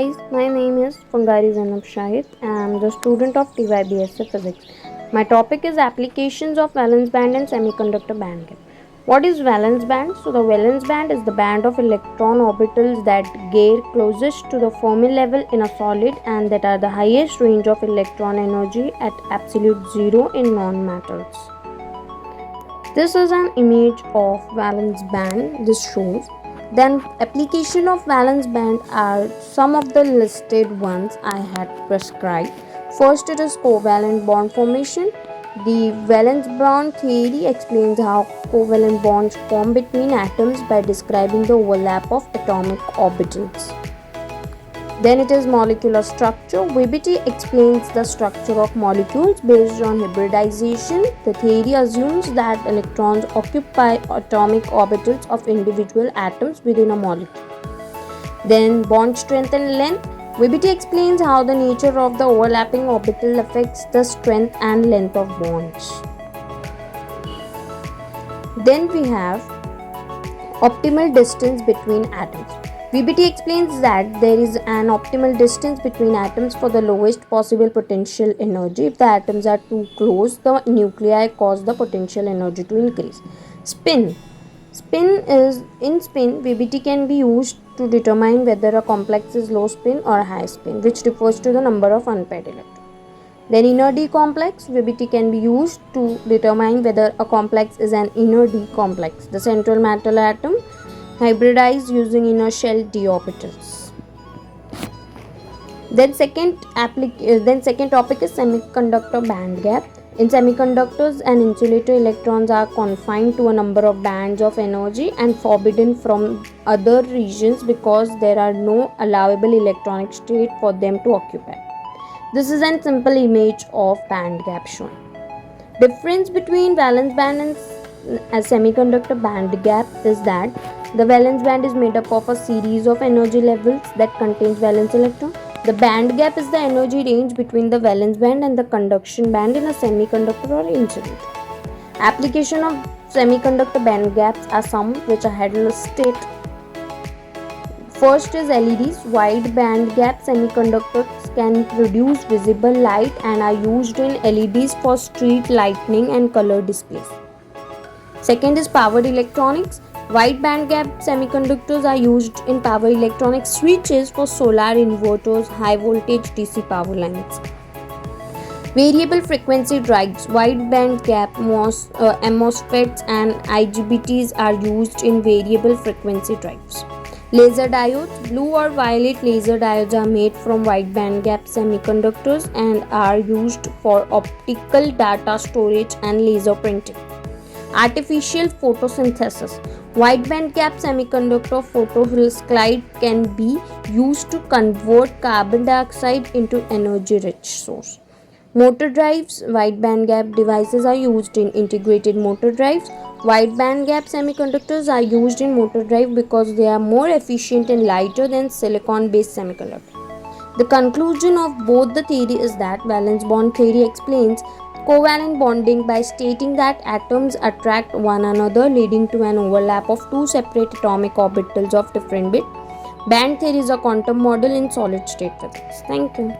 guys, my name is Fangari Zainab Shahid and I am the student of TYBSC Physics. My topic is applications of valence band and semiconductor band gap. What is valence band? So the valence band is the band of electron orbitals that get closest to the Fermi level in a solid and that are the highest range of electron energy at absolute zero in non-metals. This is an image of valence band. This shows then application of valence band are some of the listed ones I had prescribed. First, it is covalent bond formation. The valence bond theory explains how covalent bonds form between atoms by describing the overlap of atomic orbitals. Then it is molecular structure. VBT explains the structure of molecules based on hybridization. The theory assumes that electrons occupy atomic orbitals of individual atoms within a molecule. Then bond strength and length. VBT explains how the nature of the overlapping orbital affects the strength and length of bonds. Then we have optimal distance between atoms. VBT explains that there is an optimal distance between atoms for the lowest possible potential energy. If the atoms are too close, the nuclei cause the potential energy to increase. Spin. In spin, VBT can be used to determine whether a complex is low spin or high spin, which refers to the number of unpaired electrons. Then inner D complex, VBT can be used to determine whether a complex is an inner D complex. The central metal atom hybridized using inner shell d orbitals. Then second topic is semiconductor band gap. In semiconductors, an insulator electrons are confined to a number of bands of energy and forbidden from other regions because there are no allowable electronic state for them to occupy. This is a simple image of band gap shown. Difference between valence band and semiconductor band gap is that the valence band is made up of a series of energy levels that contains valence electron. The band gap is the energy range between the valence band and the conduction band in a semiconductor or insulator. Application of semiconductor band gaps are some which I had listed. First is LEDs. Wide band gap semiconductors can produce visible light and are used in LEDs for street lighting and color displays. Second is power electronics. Wide bandgap semiconductors are used in power electronic switches for solar inverters, high voltage DC power lines. Variable frequency drives. Wide bandgap MOSFETs and IGBTs are used in variable frequency drives. Laser diodes. Blue or violet laser diodes are made from wide bandgap semiconductors and are used for optical data storage and laser printing. Artificial photosynthesis. Wide bandgap semiconductor photovoltaic can be used to convert carbon dioxide into energy-rich source. Motor drives. Wide bandgap devices are used in integrated motor drives. Wide bandgap semiconductors are used in motor drive because they are more efficient and lighter than silicon-based semiconductors. The conclusion of both the theory is that valence bond theory explains covalent bonding by stating that atoms attract one another, leading to an overlap of two separate atomic orbitals of different bit. Band theory is a quantum model in solid state physics. Thank you.